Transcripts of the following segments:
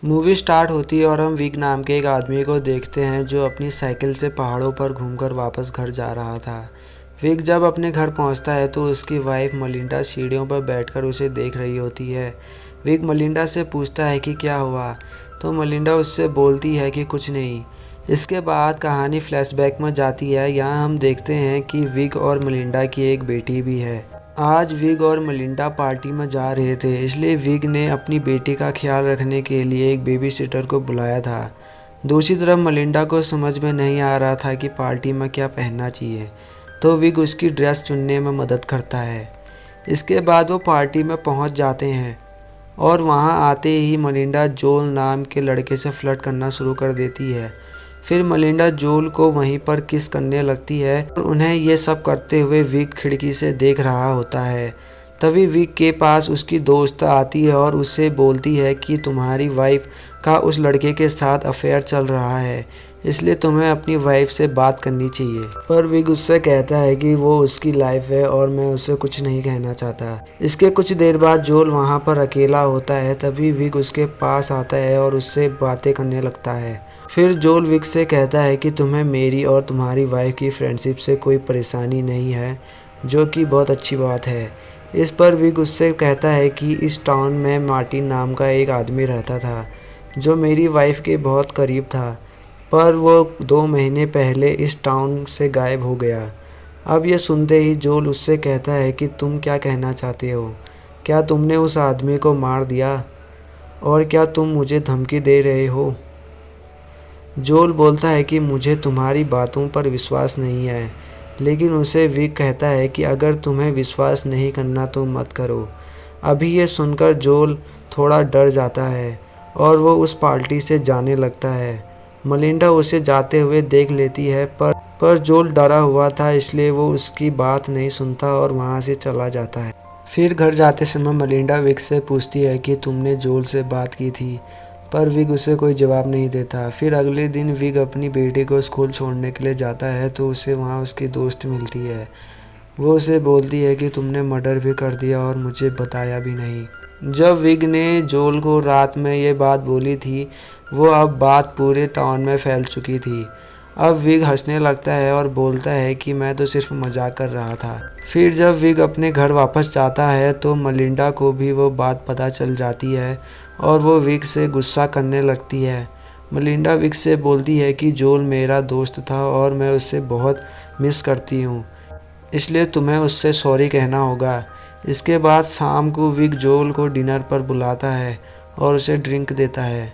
Movie start होती है और हम विग नाम के एक आदमी को देखते हैं जो अपनी साइकिल से पहाड़ों पर घूमकर वापस घर जा रहा था। विग जब अपने घर पहुंचता है तो उसकी वाइफ मलिंडा सीढ़ियों पर बैठकर उसे देख रही होती है। विग मलिंडा से पूछता है कि क्या हुआ, तो मलिंडा उससे बोलती है कि कुछ नहीं। इसके बाद कहानी फ्लैशबैक में जाती है। यहाँ हम देखते हैं कि विग और मलिंडा की एक बेटी भी है। आज विग और मलिंडा पार्टी में जा रहे थे, इसलिए विग ने अपनी बेटी का ख्याल रखने के लिए एक बेबी सिटर को बुलाया था। दूसरी तरफ मलिंडा को समझ में नहीं आ रहा था कि पार्टी में क्या पहनना चाहिए, तो विग उसकी ड्रेस चुनने में मदद करता है। इसके बाद वो पार्टी में पहुंच जाते हैं और वहां आते ही मलिंडा जोल नाम के लड़के से फ्लर्ट करना शुरू कर देती है। फिर मलिंडा जोल को वहीं पर किस करने लगती है और उन्हें ये सब करते हुए विग खिड़की से देख रहा होता है। तभी विग के पास उसकी दोस्त आती है और उसे बोलती है कि तुम्हारी वाइफ का उस लड़के के साथ अफेयर चल रहा है, इसलिए तुम्हें अपनी वाइफ से बात करनी चाहिए। पर विग उससे कहता है कि वो उसकी लाइफ है और मैं उससे कुछ नहीं कहना चाहता। इसके कुछ देर बाद जोल वहाँ पर अकेला होता है। तभी विग उसके पास आता है और उससे बातें करने लगता है। फिर जोल विग से कहता है कि तुम्हें मेरी और तुम्हारी वाइफ की फ्रेंडशिप से कोई परेशानी नहीं है, जो कि बहुत अच्छी बात है। इस पर विग उससे कहता है कि इस टाउन में मार्टिन नाम का एक आदमी रहता था जो मेरी वाइफ के बहुत करीब था, पर वो 2 महीने पहले इस टाउन से गायब हो गया। अब ये सुनते ही जोल उससे कहता है कि तुम क्या कहना चाहते हो? क्या तुमने उस आदमी को मार दिया? और क्या तुम मुझे धमकी दे रहे हो? जोल बोलता है कि मुझे तुम्हारी बातों पर विश्वास नहीं है, लेकिन उसे विग कहता है कि अगर तुम्हें विश्वास नहीं करना तो मत करो। अभी ये सुनकर जोल थोड़ा डर जाता है और वो उस पार्टी से जाने लगता है। मलिंडा उसे जाते हुए देख लेती है, पर जोल डरा हुआ था, इसलिए वो उसकी बात नहीं सुनता और वहाँ से चला जाता है। फिर घर जाते समय मलिंडा विग से पूछती है कि तुमने जोल से बात की थी, पर विग उसे कोई जवाब नहीं देता। फिर अगले दिन विग अपनी बेटी को स्कूल छोड़ने के लिए जाता है तो उसे वहाँ उसकी दोस्त मिलती है। वो उसे बोलती है कि तुमने मर्डर भी कर दिया और मुझे बताया भी नहीं। जब विग ने जोल को रात में ये बात बोली थी, वो अब बात पूरे टाउन में फैल चुकी थी। अब विग हंसने लगता है और बोलता है कि मैं तो सिर्फ मजाक कर रहा था। फिर जब विग अपने घर वापस जाता है तो मलिंडा को भी वो बात पता चल जाती है और वो विग से गुस्सा करने लगती है। मलिंडा विग से बोलती है कि जोल मेरा दोस्त था और मैं उससे बहुत मिस करती हूँ, इसलिए तुम्हें उससे सॉरी कहना होगा। इसके बाद शाम को विग जोल को डिनर पर बुलाता है और उसे ड्रिंक देता है।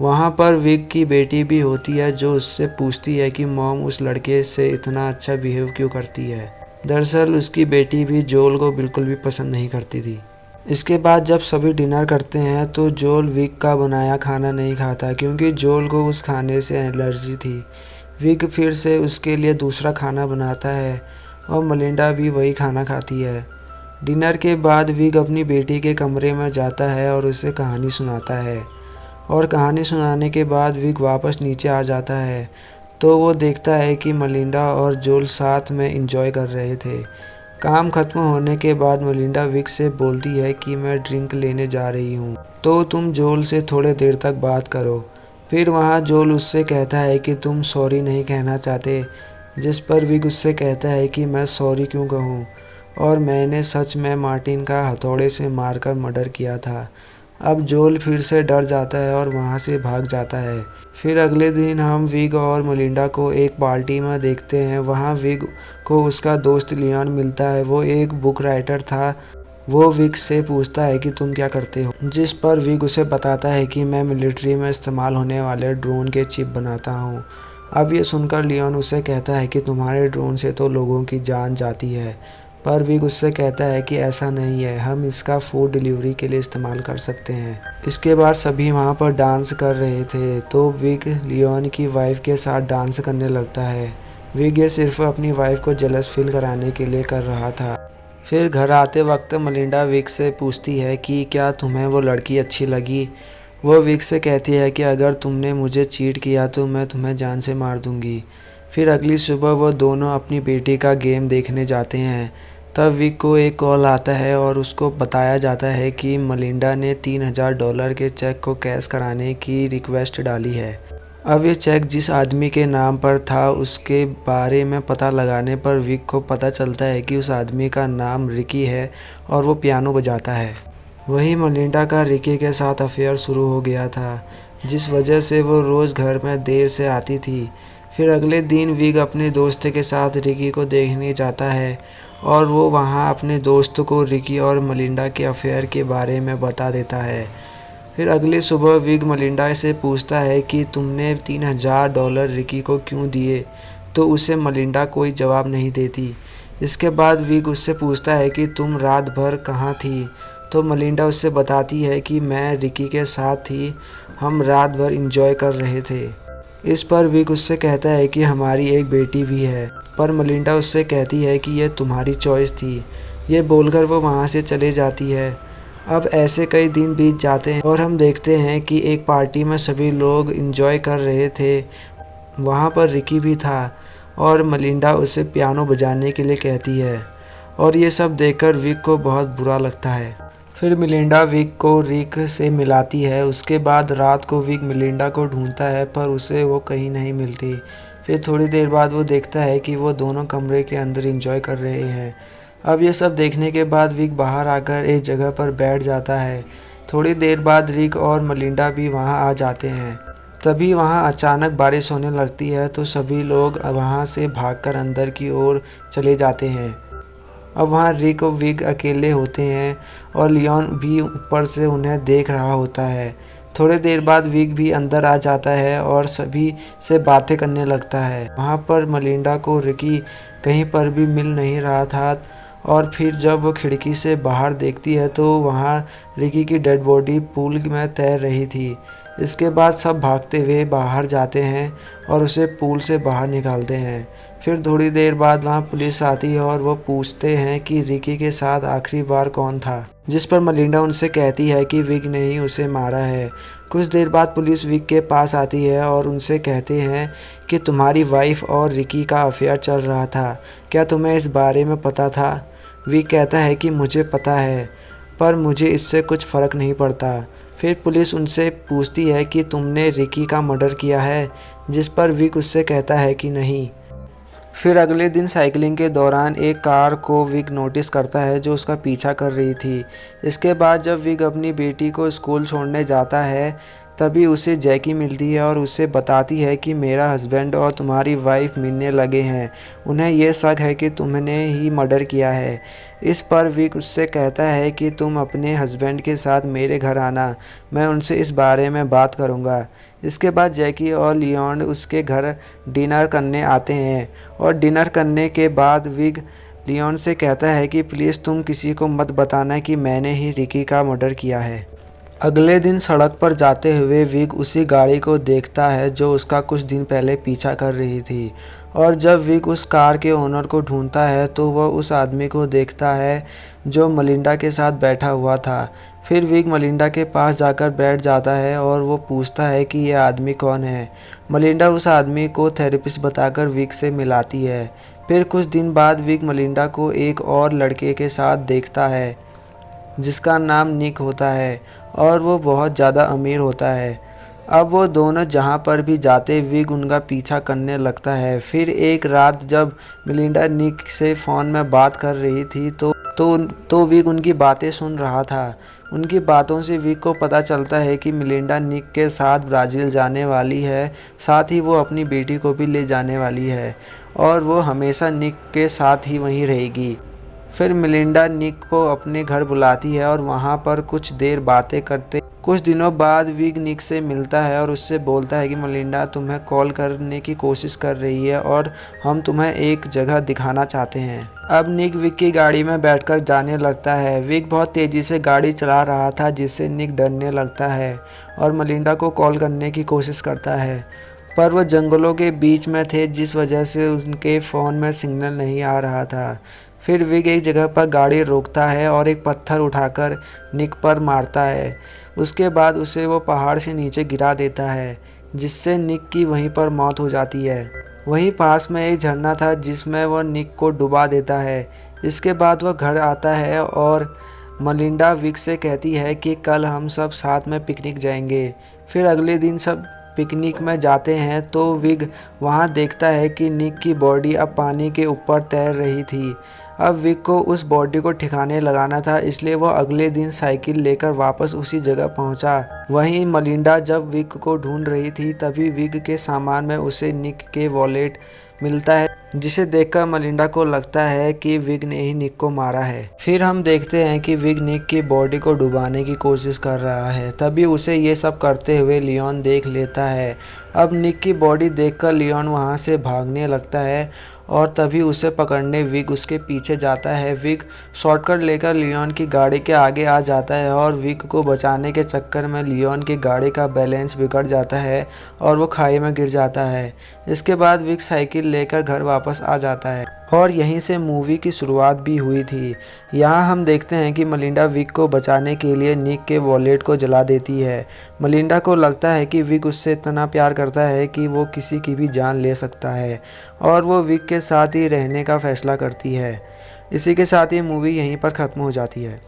वहाँ पर विग की बेटी भी होती है जो उससे पूछती है कि मॉम उस लड़के से इतना अच्छा बिहेव क्यों करती है। दरअसल उसकी बेटी भी जोल को बिल्कुल भी पसंद नहीं करती थी। इसके बाद जब सभी डिनर करते हैं तो जोल विग का बनाया खाना नहीं खाता क्योंकि जोल को उस खाने से एलर्जी थी। विग फिर से उसके लिए दूसरा खाना बनाता है और मलिंडा भी वही खाना खाती है। डिनर के बाद विग अपनी बेटी के कमरे में जाता है और उसे कहानी सुनाता है और कहानी सुनाने के बाद विग वापस नीचे आ जाता है तो वो देखता है कि मलिंडा और जोल साथ में एंजॉय कर रहे थे। काम खत्म होने के बाद मलिंडा विग से बोलती है कि मैं ड्रिंक लेने जा रही हूँ, तो तुम जोल से थोड़े देर तक बात करो। फिर वहाँ जोल उससे कहता है कि तुम सॉरी नहीं कहना चाहते, जिस पर विग उससे कहता है कि मैं सॉरी क्यों कहूँ और मैंने सच में मार्टिन का हथौड़े से मारकर मर्डर किया था। अब जोल फिर से डर जाता है और वहाँ से भाग जाता है। फिर अगले दिन हम विग और मलिंडा को एक पार्टी में देखते हैं। वहाँ विग को उसका दोस्त लियोन मिलता है। वो एक बुक राइटर था। वो विग से पूछता है कि तुम क्या करते हो, जिस पर विग उसे बताता है कि मैं मिलिट्री में इस्तेमाल होने वाले ड्रोन के चिप बनाता हूँ। अब ये सुनकर लियोन उसे कहता है कि तुम्हारे ड्रोन से तो लोगों की जान जाती है, पर विग उससे कहता है कि ऐसा नहीं है, हम इसका फूड डिलीवरी के लिए इस्तेमाल कर सकते हैं। इसके बाद सभी वहाँ पर डांस कर रहे थे तो विग लियोन की वाइफ के साथ डांस करने लगता है। विग ये सिर्फ अपनी वाइफ को जेलस फील कराने के लिए कर रहा था। फिर घर आते वक्त मलिंडा विग से पूछती है कि क्या तुम्हें वो लड़की अच्छी लगी। वो विग से कहती है कि अगर तुमने मुझे चीट किया तो मैं तुम्हें जान से मार दूंगी। फिर अगली सुबह वो दोनों अपनी बेटी का गेम देखने जाते हैं। तब विक को एक कॉल आता है और उसको बताया जाता है कि मलिंडा ने $3000 के चेक को कैश कराने की रिक्वेस्ट डाली है। अब ये चेक जिस आदमी के नाम पर था उसके बारे में पता लगाने पर विक को पता चलता है कि उस आदमी का नाम रिकी है और वो पियानो बजाता है। वहीं मलिंडा का रिकी के साथ अफेयर शुरू हो गया था, जिस वजह से वो रोज़ घर में देर से आती थी। फिर अगले दिन विक अपने दोस्त के साथ रिकी को देखने जाता है और वो वहाँ अपने दोस्त को रिकी और मलिंडा के अफेयर के बारे में बता देता है। फिर अगली सुबह विक मलिंडा से पूछता है कि तुमने $3000 रिकी को क्यों दिए, तो उसे मलिंडा कोई जवाब नहीं देती। इसके बाद विक उससे पूछता है कि तुम रात भर कहाँ थी, तो मलिंडा उससे बताती है कि मैं रिकी के साथ थी, हम रात भर एंजॉय कर रहे थे। इस पर विक उससे कहता है कि हमारी एक बेटी भी है, पर मलिंडा उससे कहती है कि यह तुम्हारी चॉइस थी। ये बोलकर वो वहाँ से चले जाती है। अब ऐसे कई दिन बीत जाते हैं और हम देखते हैं कि एक पार्टी में सभी लोग एंजॉय कर रहे थे। वहाँ पर रिकी भी था और मलिंडा उसे पियानो बजाने के लिए कहती है और ये सब देखकर विक को बहुत बुरा लगता है। फिर मिलिंडा विक को रिक से मिलाती है। उसके बाद रात को विक मिलिंडा को ढूंढता है पर उसे वो कहीं नहीं मिलती। फिर थोड़ी देर बाद वो देखता है कि वो दोनों कमरे के अंदर एंजॉय कर रहे हैं। अब ये सब देखने के बाद विक बाहर आकर एक जगह पर बैठ जाता है। थोड़ी देर बाद रिक और मलिंडा भी वहाँ आ जाते हैं। तभी वहाँ अचानक बारिश होने लगती है, तो सभी लोग वहाँ से भागकर अंदर की ओर चले जाते हैं। अब वहाँ रिक और विक अकेले होते हैं और लियोन भी ऊपर से उन्हें देख रहा होता है। थोड़ी देर बाद विक भी अंदर आ जाता है और सभी से बातें करने लगता है। वहाँ पर मलिंडा को रिकी कहीं पर भी मिल नहीं रहा था और फिर जब वो खिड़की से बाहर देखती है तो वहाँ रिकी की डेड बॉडी पूल में तैर रही थी। इसके बाद सब भागते हुए बाहर जाते हैं और उसे पूल से बाहर निकालते हैं। फिर थोड़ी देर बाद वहाँ पुलिस आती है और वो पूछते हैं कि रिकी के साथ आखिरी बार कौन था, जिस पर मलिंडा उनसे कहती है कि विक ने ही उसे मारा है। कुछ देर बाद पुलिस विक के पास आती है और उनसे कहते हैं कि तुम्हारी वाइफ और रिकी का अफेयर चल रहा था, क्या तुम्हें इस बारे में पता था? विक कहता है कि मुझे पता है, पर मुझे इससे कुछ फ़र्क नहीं पड़ता। फिर पुलिस उनसे पूछती है कि तुमने रिकी का मर्डर किया है, जिस पर विक उससे कहता है कि नहीं। फिर अगले दिन साइकिलिंग के दौरान एक कार को विक नोटिस करता है जो उसका पीछा कर रही थी। इसके बाद जब विक अपनी बेटी को स्कूल छोड़ने जाता है तभी उसे जैकी मिलती है और उसे बताती है कि मेरा हस्बैंड और तुम्हारी वाइफ मिलने लगे हैं, उन्हें यह शक है कि तुमने ही मर्डर किया है। इस पर विक उससे कहता है कि तुम अपने हस्बैंड के साथ मेरे घर आना, मैं उनसे इस बारे में बात करूंगा। इसके बाद जैकी और लियोन उसके घर डिनर करने आते हैं और डिनर करने के बाद विक लियोन से कहता है कि प्लीज़ तुम किसी को मत बताना कि मैंने ही रिकी का मर्डर किया है। अगले दिन सड़क पर जाते हुए विक उसी गाड़ी को देखता है जो उसका कुछ दिन पहले पीछा कर रही थी और जब विक उस कार के ओनर को ढूंढता है तो वह उस आदमी को देखता है जो मलिंडा के साथ बैठा हुआ था। फिर विक मलिंडा के पास जाकर बैठ जाता है और वो पूछता है कि यह आदमी कौन है। मलिंडा उस आदमी को थेरेपिस्ट बताकर विक से मिलाती है। फिर कुछ दिन बाद विक मलिंडा को एक और लड़के के साथ देखता है जिसका नाम निक होता है और वो बहुत ज़्यादा अमीर होता है। अब वो दोनों जहाँ पर भी जाते विक उनका पीछा करने लगता है। फिर एक रात जब मिलिंडा निक से फ़ोन में बात कर रही थी तो विक उनकी बातें सुन रहा था। उनकी बातों से विक को पता चलता है कि मिलिंडा निक के साथ ब्राज़ील जाने वाली है, साथ ही वो अपनी बेटी को भी ले जाने वाली है और वो हमेशा निक के साथ ही वहीं रहेगी। फिर मिलिंडा निक को अपने घर बुलाती है और वहाँ पर कुछ देर बातें करते। कुछ दिनों बाद विक निक से मिलता है और उससे बोलता है कि मिलिंडा तुम्हें कॉल करने की कोशिश कर रही है और हम तुम्हें एक जगह दिखाना चाहते हैं। अब निक विक की गाड़ी में बैठकर जाने लगता है। विक बहुत तेज़ी से गाड़ी चला रहा था जिससे निक डरने लगता है और मिलिंडा को कॉल करने की कोशिश करता है, पर वो जंगलों के बीच में थे जिस वजह से उनके फ़ोन में सिग्नल नहीं आ रहा था। फिर विक एक जगह पर गाड़ी रोकता है और एक पत्थर उठाकर निक पर मारता है। उसके बाद उसे वो पहाड़ से नीचे गिरा देता है जिससे निक की वहीं पर मौत हो जाती है। वहीं पास में एक झरना था जिसमें वो निक को डुबा देता है। इसके बाद वह घर आता है और मलिंडा विग से कहती है कि कल हम सब साथ में पिकनिक जाएंगे। फिर अगले दिन सब पिकनिक में जाते हैं तो विग वहाँ देखता है कि निक की बॉडी अब पानी के ऊपर तैर रही थी। अब विग को उस बॉडी को ठिकाने लगाना था, इसलिए वह अगले दिन साइकिल लेकर वापस उसी जगह पहुंचा। वहीं मलिंडा जब विग को ढूंढ रही थी तभी विग के सामान में उसे निक के वॉलेट मिलता है, जिसे देखकर मलिंडा को लगता है कि विग ने ही निक को मारा है। फिर हम देखते हैं कि विग निक की बॉडी को डुबाने की कोशिश कर रहा है। तभी उसे ये सब करते हुए लियोन देख लेता है। अब निक की बॉडी देखकर लियोन वहाँ से भागने लगता है और तभी उसे पकड़ने विग उसके पीछे जाता है। विग शॉर्टकट लेकर लियोन की गाड़ी के आगे आ जाता है और विग को बचाने के चक्कर में लियोन की गाड़ी का बैलेंस बिगड़ जाता है और वो खाई में गिर जाता है। इसके बाद विग साइकिल लेकर घर वापस आ जाता है और यहीं से मूवी की शुरुआत भी हुई थी। यहाँ हम देखते हैं कि मलिंडा विग को बचाने के लिए निक के वॉलेट को जला देती है। मलिंडा को लगता है कि विग उससे इतना प्यार करता है कि वो किसी की भी जान ले सकता है और वो विग के साथ ही रहने का फैसला करती है। इसी के साथ ये मूवी यहीं पर ख़त्म हो जाती है।